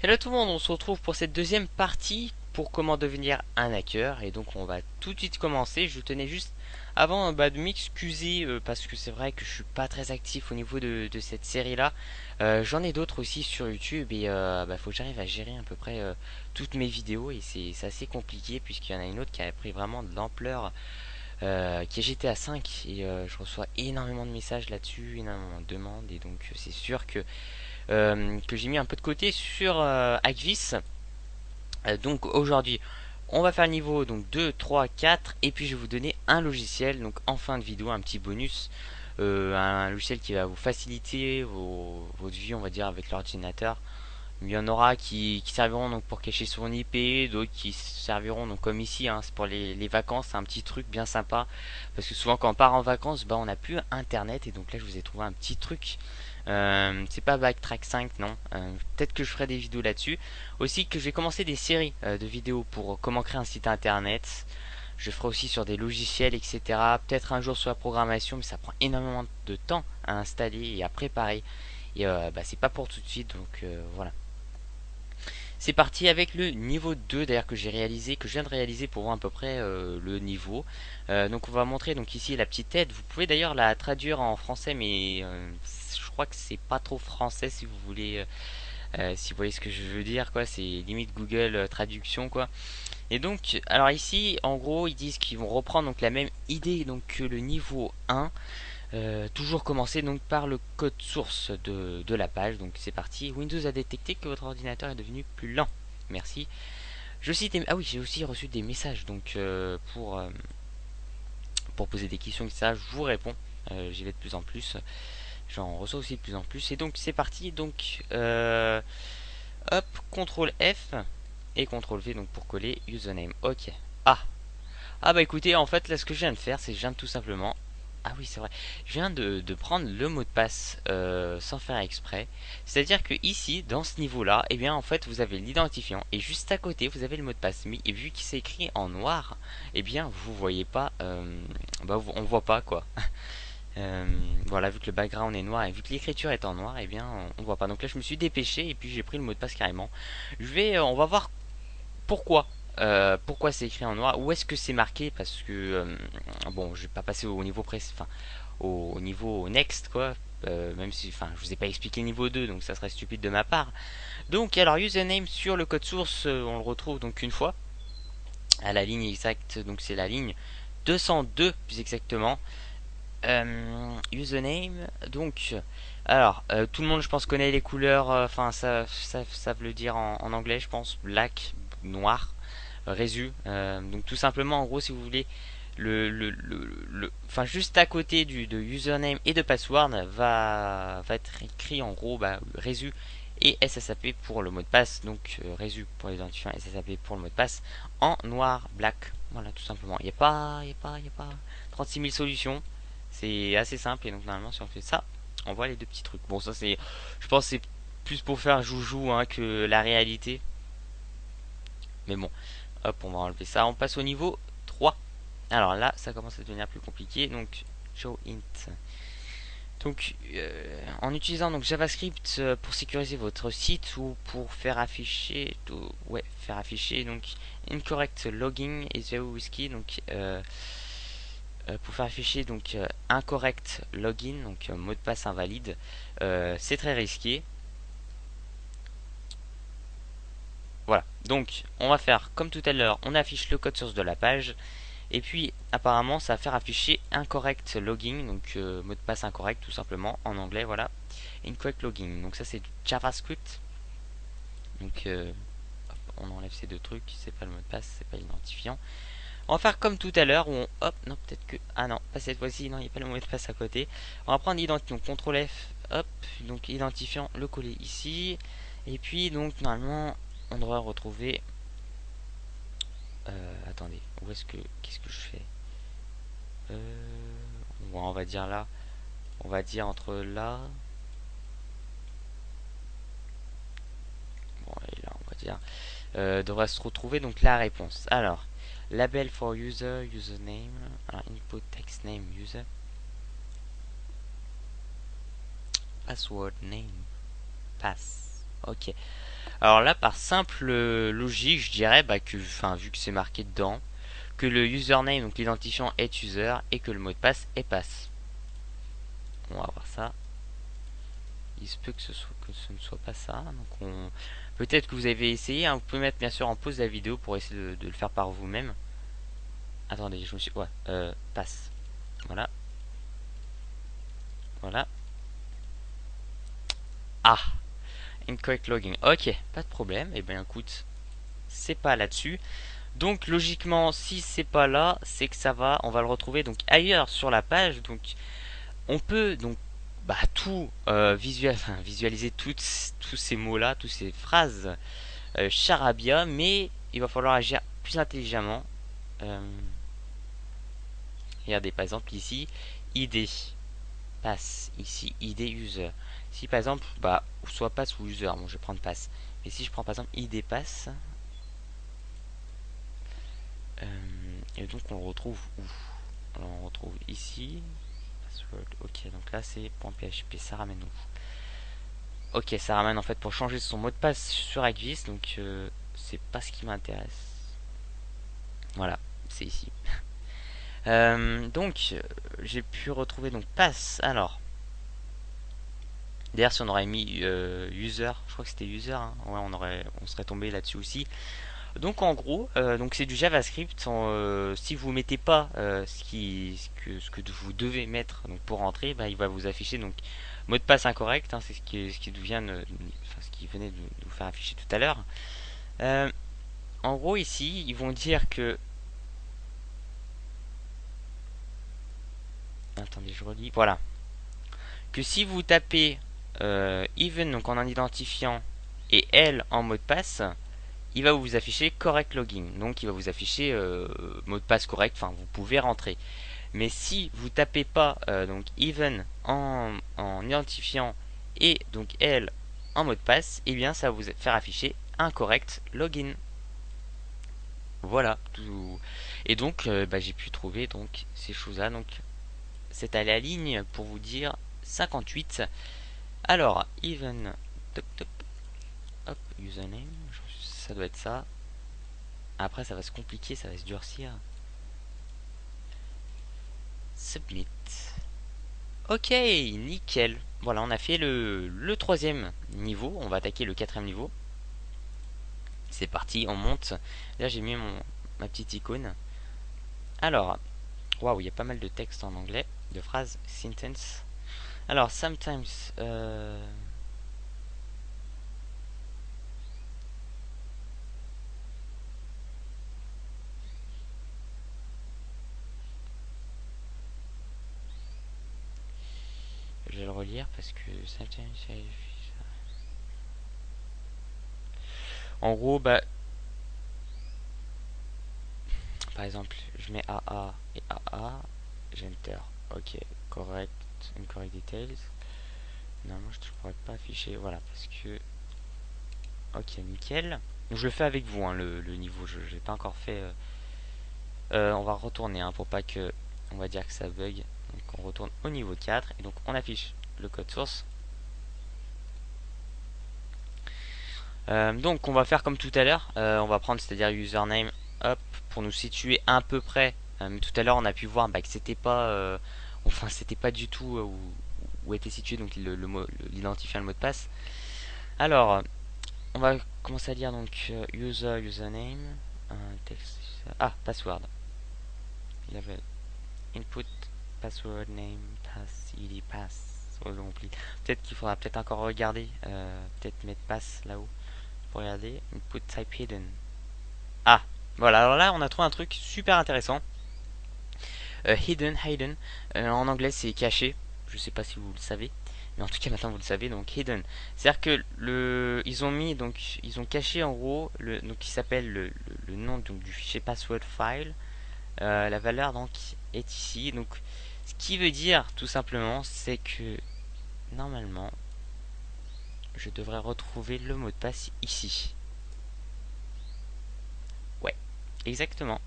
Hello tout le monde, on se retrouve pour cette deuxième partie pour comment devenir un hacker. Et donc on va tout de suite commencer. Je tenais juste avant de m'excuser parce que c'est vrai que je suis pas très actif au niveau de cette série là. J'en ai d'autres aussi sur YouTube et faut que j'arrive à gérer à peu près toutes mes vidéos et c'est assez compliqué puisqu'il y en a une autre qui a pris vraiment de l'ampleur qui est GTA 5 et je reçois énormément de messages là-dessus, énormément de demandes et donc c'est sûr que j'ai mis un peu de côté sur Hackviz. Donc aujourd'hui, on va faire le niveau donc 2, 3, 4 et puis je vais vous donner un logiciel donc en fin de vidéo, un petit bonus, un logiciel qui va vous faciliter votre vie on va dire avec l'ordinateur. Il y en aura qui serviront donc pour cacher son IP, d'autres qui serviront donc comme ici, hein, c'est pour les vacances, c'est un petit truc bien sympa. Parce que souvent quand on part en vacances, on n'a plus internet et donc là je vous ai trouvé un petit truc. C'est pas Backtrack 5 non. Peut-être que je ferai des vidéos là-dessus. Aussi que je vais commencer des séries de vidéos pour comment créer un site internet. Je ferai aussi sur des logiciels, etc. Peut-être un jour sur la programmation, mais ça prend énormément de temps à installer et à préparer. Et c'est pas pour tout de suite, donc voilà. C'est parti avec le niveau 2 d'ailleurs que j'ai réalisé, que je viens de réaliser pour voir à peu près le niveau. Donc on va montrer donc ici la petite aide. Vous pouvez d'ailleurs la traduire en français, mais je crois que c'est pas trop français si vous voulez, si vous voyez ce que je veux dire quoi. C'est limite Google traduction quoi. Et donc alors ici en gros ils disent qu'ils vont reprendre donc la même idée donc que le niveau 1. Toujours commencer donc par le code source de la page. Donc c'est parti. Windows a détecté que votre ordinateur est devenu plus lent. Merci. Je cite. Ah oui, j'ai aussi reçu des messages donc pour poser des questions, etc. Je vous réponds. J'y vais de plus en plus. J'en reçois aussi de plus en plus. Et donc c'est parti. Donc hop, CTRL F et CTRL V donc pour coller username. Ok. Ah. Ah bah écoutez, en fait là ce que je viens de faire, c'est que je viens de tout simplement. Ah oui, c'est vrai. Je viens de prendre le mot de passe sans faire exprès. C'est-à-dire que ici, dans ce niveau-là, eh bien en fait, vous avez l'identifiant et juste à côté, vous avez le mot de passe. Mais et vu qu'il s'est écrit en noir, eh bien vous voyez pas, on voit pas quoi. Voilà, vu que le background est noir et vu que l'écriture est en noir, eh bien on voit pas. Donc là, je me suis dépêché et puis j'ai pris le mot de passe carrément. On va voir pourquoi. Pourquoi c'est écrit en noir? Où est-ce que c'est marqué? Parce que bon, je vais pas passer au niveau enfin, au niveau next quoi. Même si, enfin, je vous ai pas expliqué le niveau 2, donc ça serait stupide de ma part. Donc, alors username sur le code source, on le retrouve donc une fois à la ligne exacte. Donc c'est la ligne 202 plus exactement. Username. Donc, alors tout le monde, je pense, connaît les couleurs. Enfin, ça veut le dire en anglais, je pense. Black, noir. Résu. Donc tout simplement, en gros, si vous voulez, enfin juste à côté de username et de password va être écrit en gros Résu et SSAP pour le mot de passe. Donc Résu pour l'identifiant, SSAP pour le mot de passe en noir, black. Voilà, tout simplement. Il y a pas 36 000 solutions. C'est assez simple et donc normalement si on fait ça, on voit les deux petits trucs. Bon, ça c'est, je pense que c'est plus pour faire joujou hein, que la réalité. Mais bon, hop, on va enlever ça. On passe au niveau 3. Alors là, ça commence à devenir plus compliqué. Donc, show int. Donc, en utilisant donc JavaScript pour sécuriser votre site ou pour faire afficher, faire afficher donc incorrect login is very risky. Donc, pour faire afficher donc incorrect login, donc mot de passe invalide, c'est très risqué. Voilà, donc on va faire comme tout à l'heure, on affiche le code source de la page et puis apparemment ça va faire afficher incorrect login, donc mot de passe incorrect tout simplement en anglais, voilà, incorrect login. Donc ça c'est du JavaScript. Donc hop, on enlève ces deux trucs, c'est pas le mot de passe, c'est pas l'identifiant. On va faire comme tout à l'heure où on hop, non peut-être que ah non, pas cette fois-ci, non, il n'y a pas le mot de passe à côté. On va prendre l'identifiant, donc CTRL F, hop, donc identifiant, le coller ici et puis donc normalement on devrait retrouver attendez, où est-ce que qu'est-ce que je fais bon, on va dire là, on va dire entre là, bon et là on va dire devrait se retrouver donc la réponse. Alors Label for user, username. Alors, input text name user. Password name. Pass. Ok. Alors là, par simple logique, je dirais que, enfin, vu que c'est marqué dedans, que le username, donc l'identifiant, est user et que le mot de passe est pass. On va voir ça. Il se peut que ce ne soit pas ça. Donc peut-être que vous avez essayé. Hein. Vous pouvez mettre bien sûr en pause la vidéo pour essayer de le faire par vous-même. Attendez, je me suis. Ouais, passe. Voilà. Voilà. Ah, incorrect logging. Ok, pas de problème. Et bien écoute, c'est pas là-dessus. Donc logiquement, si c'est pas là, c'est que ça va. On va le retrouver donc ailleurs sur la page. Donc on peut donc tout visualiser tous ces mots-là, toutes ces phrases charabia, mais il va falloir agir plus intelligemment. Euh, Regardez par exemple ici, ID pass, ici ID user. Si par exemple, soit pass ou user, bon je vais prendre pass. Mais si je prends par exemple ID pass, et donc on le retrouve où? Alors on retrouve ici, password, ok, donc là c'est .php, ça ramène où? Ok, ça ramène en fait pour changer son mot de passe sur Agvis, donc c'est pas ce qui m'intéresse. Voilà, c'est ici. Donc j'ai pu retrouver donc pass. Alors d'ailleurs si on aurait mis user, je crois que c'était user, hein. Ouais, on serait tombé là-dessus aussi. Donc en gros, donc c'est du JavaScript. Si vous mettez pas ce que vous devez mettre donc pour rentrer, il va vous afficher donc mot de passe incorrect. Hein, c'est ce qui ce qui venait de vous faire afficher tout à l'heure. En gros ici, ils vont dire que attendez, je relis. Voilà, que si vous tapez even donc en identifiant et elle en mot de passe, il va vous afficher correct login. Donc il va vous afficher mot de passe correct, enfin vous pouvez rentrer. Mais si vous tapez pas donc even en identifiant et donc elle en mot de passe, eh bien ça va vous faire afficher incorrect login. Voilà. Tout. Et donc j'ai pu trouver donc ces choses-là. Donc c'est à la ligne pour vous dire 58. Alors, even top top hop username, ça doit être ça. Après ça va se compliquer, ça va se durcir. Submit. Ok, nickel. Voilà, on a fait le troisième niveau. On va attaquer le quatrième niveau. C'est parti, on monte. Là, j'ai mis ma petite icône. Alors, waouh, il y a pas mal de texte en anglais, de phrases, sentence. Alors, sometimes. Je vais le relire parce que sometimes. En gros, par exemple, je mets AA et AA, j'enter. Ok, correct, incorrect details. Normalement, je ne pourrais pas afficher. Voilà, parce que. Ok, nickel. Donc, je le fais avec vous, hein, le niveau. Je n'ai pas encore fait. On va retourner hein, pour pas que. On va dire que ça bug. Donc, on retourne au niveau 4. Et donc, on affiche le code source. Donc, on va faire comme tout à l'heure. On va prendre, c'est-à-dire username, hop, pour nous situer à peu près. Tout à l'heure, on a pu voir que c'était pas. Enfin, c'était pas du tout où était situé donc l'identifiant, le mot de passe. Alors, on va commencer à lire donc username, texte, password. Level, input, password, name, pass, id, pass. Peut-être qu'il faudra peut-être encore regarder, peut-être mettre pass là-haut pour regarder. Input type hidden. Ah, voilà. Alors là, on a trouvé un truc super intéressant. Hidden. En anglais, c'est caché. Je sais pas si vous le savez. Mais en tout cas maintenant vous le savez, donc hidden. C'est-à-dire que ils ont mis donc ils ont caché en gros donc qui s'appelle le nom donc du fichier password file. La valeur donc est ici. Donc ce qui veut dire tout simplement c'est que normalement je devrais retrouver le mot de passe ici. Ouais, exactement.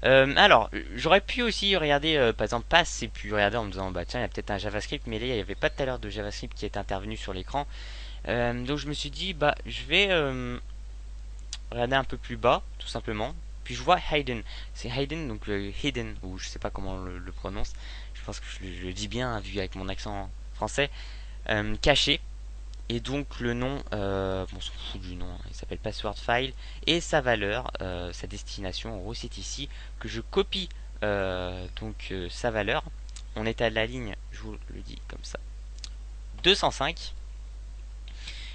Alors, j'aurais pu aussi regarder, par exemple, Pass, et puis regarder en me disant, bah tiens, il y a peut-être un JavaScript, mais là, il n'y avait pas tout à l'heure de JavaScript qui est intervenu sur l'écran. Donc je me suis dit, bah je vais regarder un peu plus bas, tout simplement. Puis je vois Hayden. C'est Hayden, donc Hidden, ou je sais pas comment on le prononce. Je pense que je le dis bien, vu avec mon accent français. Caché. Et donc le nom, bon, on s'en fout du nom, hein, il s'appelle Password File. Et sa valeur, sa destination, en gros c'est ici que je copie sa valeur. On est à la ligne, je vous le dis comme ça, 205.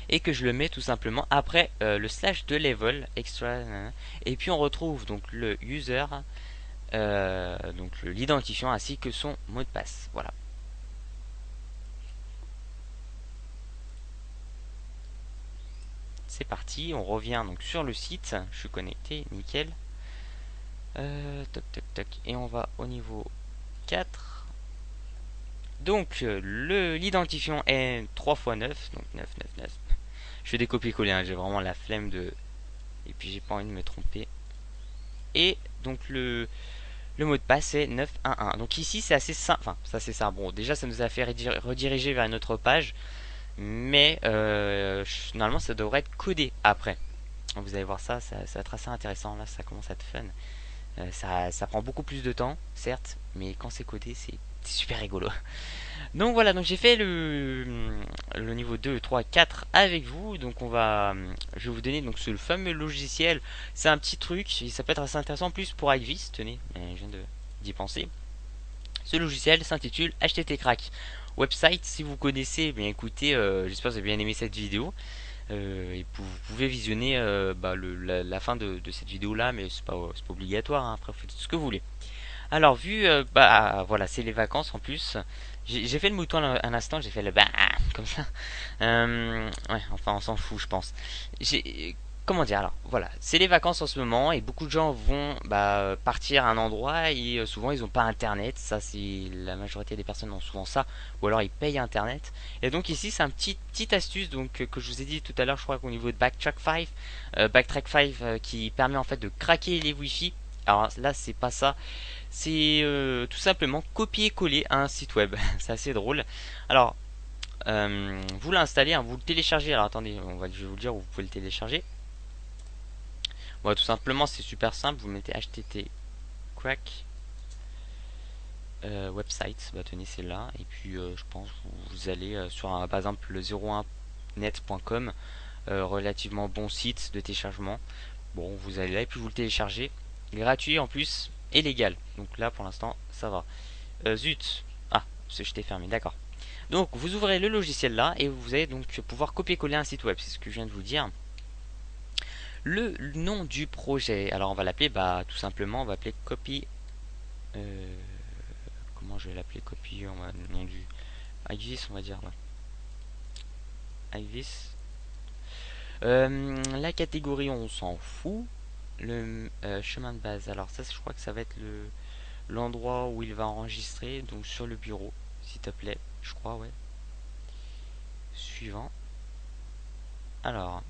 Et que je le mets tout simplement après le slash de level extra, et puis on retrouve donc le user, donc l'identifiant ainsi que son mot de passe. Voilà, c'est parti. On revient donc sur le site. Je suis connecté, nickel. Toc toc toc, et on va au niveau 4. Donc l'identifiant est 3 x 9, donc 999. Je fais des copier-coller, hein, j'ai vraiment la flemme de, et puis j'ai pas envie de me tromper. Et donc le mot de passe est 911. Donc ici c'est assez simple. Enfin, ça c'est ça. Bon, déjà ça nous a fait rediriger vers une autre page. Mais normalement ça devrait être codé après. Vous allez voir ça, ça va être assez intéressant. Là ça commence à être fun. Ça prend beaucoup plus de temps, certes. Mais quand c'est codé c'est super rigolo. Donc voilà, donc j'ai fait le niveau 2, 3, 4 avec vous. Donc je vais vous donner donc ce fameux logiciel. C'est un petit truc, ça peut être assez intéressant en plus pour iVis. Tenez, je viens d'y penser. Ce logiciel s'intitule HTT Crack Website. Si vous connaissez, bien écoutez, j'espère que vous avez bien aimé cette vidéo. Et vous pouvez visionner la fin de cette vidéo là, mais c'est pas obligatoire, hein. Après vous faites ce que vous voulez. Alors vu, voilà, c'est les vacances en plus. J'ai fait le mouton à l'instant, j'ai fait le bah comme ça. Ouais, enfin on s'en fout, je pense. Comment dire, alors voilà, c'est les vacances en ce moment et beaucoup de gens vont partir à un endroit et souvent ils n'ont pas internet. Ça, c'est la majorité des personnes ont souvent ça, ou alors ils payent internet. Et donc ici c'est un petite astuce donc que je vous ai dit tout à l'heure, je crois qu'au niveau de Backtrack 5 qui permet en fait de craquer les wifi. Alors là c'est pas ça, c'est tout simplement copier-coller à un site web. C'est assez drôle. Alors, vous l'installez, hein, vous le téléchargez. Alors attendez, je vais vous dire où vous pouvez le télécharger. Bon, tout simplement, c'est super simple. Vous mettez http crack website. Bah tenez, c'est là. Et puis, je pense vous allez sur par exemple le 01net.com, relativement bon site de téléchargement. Bon, vous allez là et puis vous le téléchargez. Gratuit en plus et légal. Donc là, pour l'instant, ça va. Zut. Ah, c'est jeté fermé, d'accord. Donc vous ouvrez le logiciel là et vous allez donc pouvoir copier-coller un site web, c'est ce que je viens de vous dire. Le nom du projet, alors on va l'appeler tout simplement, on va appeler copy. Comment je vais l'appeler? Copy, le nom du Ivis, on va dire. Ouais. Ivis. La catégorie, on s'en fout. Le chemin de base, alors ça je crois que ça va être l'endroit où il va enregistrer, donc sur le bureau, s'il te plaît, je crois, ouais. Suivant. Alors,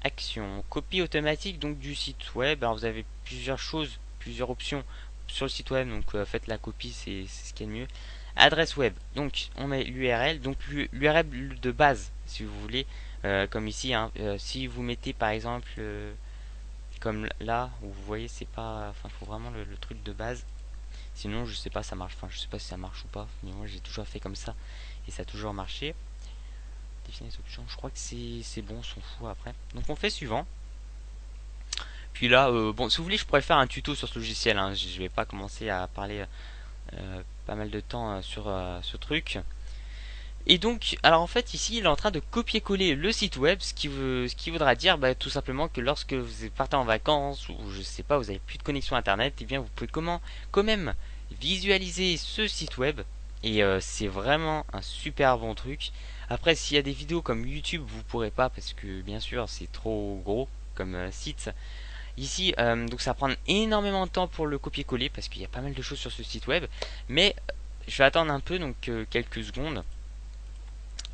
action, copie automatique donc du site web. Alors vous avez plusieurs choses, plusieurs options sur le site web, donc faites la copie, c'est ce qui est le mieux. Adresse web, donc on met l'URL, donc l'URL de base, si vous voulez, comme ici, hein. Si vous mettez par exemple, comme là, où vous voyez, c'est pas, enfin, il faut vraiment le truc de base. Sinon, je sais pas, ça marche. Enfin, je sais pas si ça marche ou pas. Mais moi, j'ai toujours fait comme ça et ça a toujours marché. Définir les options. Je crois que c'est bon, on s'en fout après. Donc, on fait suivant. Puis là, bon, si vous voulez, je pourrais faire un tuto sur ce logiciel, hein. Je vais pas commencer à parler pas mal de temps sur ce truc. Et donc, alors en fait, ici, il est en train de copier-coller le site web, ce qui voudra dire tout simplement que lorsque vous partez en vacances ou je sais pas, vous avez plus de connexion internet, et bien vous pouvez quand même visualiser ce site web. Et c'est vraiment un super bon truc. Après, s'il y a des vidéos comme YouTube, vous pourrez pas parce que bien sûr, c'est trop gros comme site. Ici, donc ça va prendre énormément de temps pour le copier-coller parce qu'il y a pas mal de choses sur ce site web. Mais je vais attendre un peu, donc quelques secondes.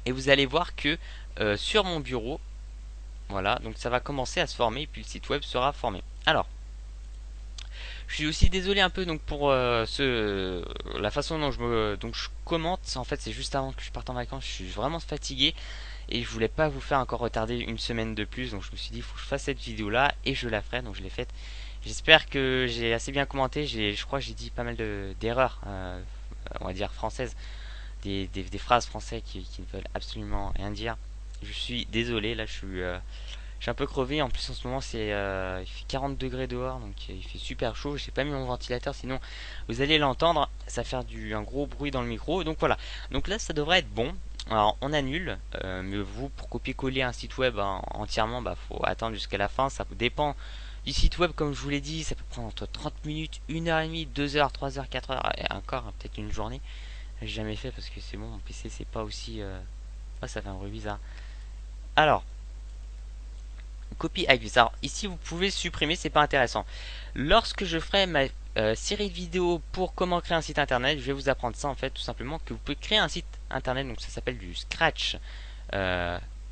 Et vous allez voir que sur mon bureau, voilà, donc ça va commencer à se former et puis le site web sera formé. Alors, Je suis aussi désolé un peu donc pour la façon dont je commente. En fait, c'est juste avant que je parte en vacances. Je suis vraiment fatigué et je voulais pas vous faire encore retarder une semaine de plus. Donc je me suis dit, il faut que je fasse cette vidéo là et je la ferai. Donc je l'ai faite. J'espère que j'ai assez bien commenté. Je crois que j'ai dit pas mal d'erreurs, on va dire françaises, des phrases françaises qui ne veulent absolument rien dire. Je suis désolé. Là, je suis un peu crevé. En plus, en ce moment, il fait 40 degrés dehors, donc il fait super chaud. J'ai pas mis mon ventilateur, sinon vous allez l'entendre. Ça va faire un gros bruit dans le micro. Donc voilà. Donc là, ça devrait être bon. Alors, on annule. Mais vous, pour copier-coller un site web entièrement, bah, faut attendre jusqu'à la fin. Ça dépend du site web, comme je vous l'ai dit. Ça peut prendre entre 30 minutes, 1h30, 2h, 3h, 4h, et encore peut-être une journée. J'ai jamais fait parce que c'est bon, mon PC, c'est pas aussi. Ah, ça fait un bruit bizarre. Alors. Copie accuse. Alors ici vous pouvez supprimer, c'est pas intéressant. Lorsque je ferai ma série de vidéos pour comment créer un site internet, je vais vous apprendre ça en fait tout simplement que vous pouvez créer un site internet, donc ça s'appelle du Scratch.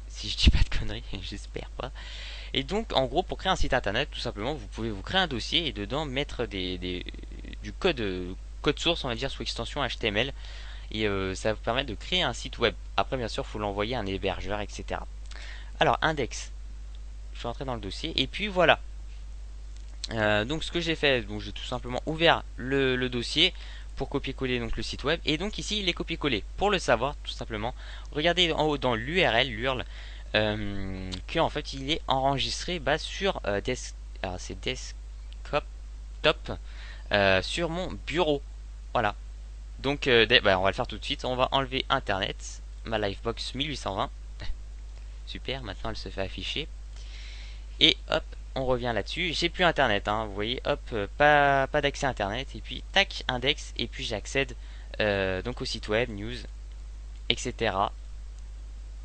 Si je dis pas de conneries, j'espère pas. Et donc en gros pour créer un site internet, tout simplement vous pouvez vous créer un dossier et dedans mettre du code source on va dire sous extension HTML et ça va vous permettre de créer un site web. Après bien sûr il faut l'envoyer à un hébergeur etc. Alors index. Je suis rentré dans le dossier et puis voilà. Donc ce que j'ai fait, donc j'ai tout simplement ouvert le dossier pour copier-coller donc le site web et donc ici il est copié-collé. Pour le savoir tout simplement, regardez en haut dans l'URL que en fait il est enregistré sur alors c'est desktop top sur mon bureau. Voilà. Donc on va le faire tout de suite. On va enlever internet, ma livebox 1820. Super, maintenant elle se fait afficher. Et hop, on revient là-dessus. J'ai plus internet, hein, vous voyez, hop, pas d'accès internet. Et puis tac, index. Et puis j'accède donc au site web, news, etc.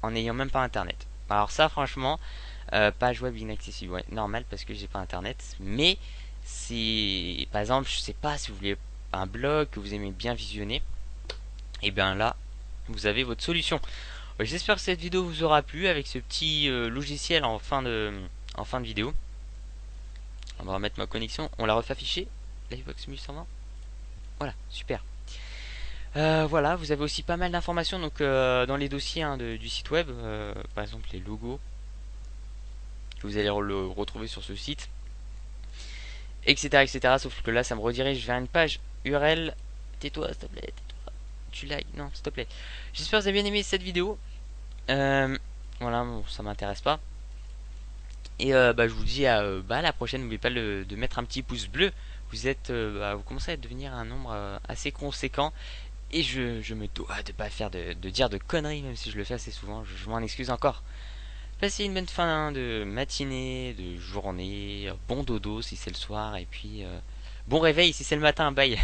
En n'ayant même pas internet. Alors ça, franchement, page web inaccessible. Ouais, normal parce que j'ai pas internet. Mais si, par exemple, je sais pas si vous voulez un blog que vous aimez bien visionner, et bien là, vous avez votre solution. J'espère que cette vidéo vous aura plu avec ce petit logiciel en fin de vidéo. On va remettre ma connexion. On la refait afficher. Livebox 1120. Voilà, super. Voilà, vous avez aussi pas mal d'informations donc dans les dossiers du site web. Par exemple les logos que vous allez le retrouver sur ce site, etc., etc. Sauf que là, ça me redirige vers une page URL. Tais-toi, s'il te plaît. Tais-toi. Tu likes. Non, s'il te plaît. J'espère que vous avez bien aimé cette vidéo. Voilà, bon, ça m'intéresse pas. Et je vous dis à la prochaine. N'oubliez pas de mettre un petit pouce bleu. Vous commencez à devenir un nombre assez conséquent. Et je me dois de pas faire de dire de conneries, même si je le fais assez souvent. Je m'en excuse encore. Passez une bonne fin de matinée, de journée. Bon dodo si c'est le soir. Et puis bon réveil si c'est le matin. Bye.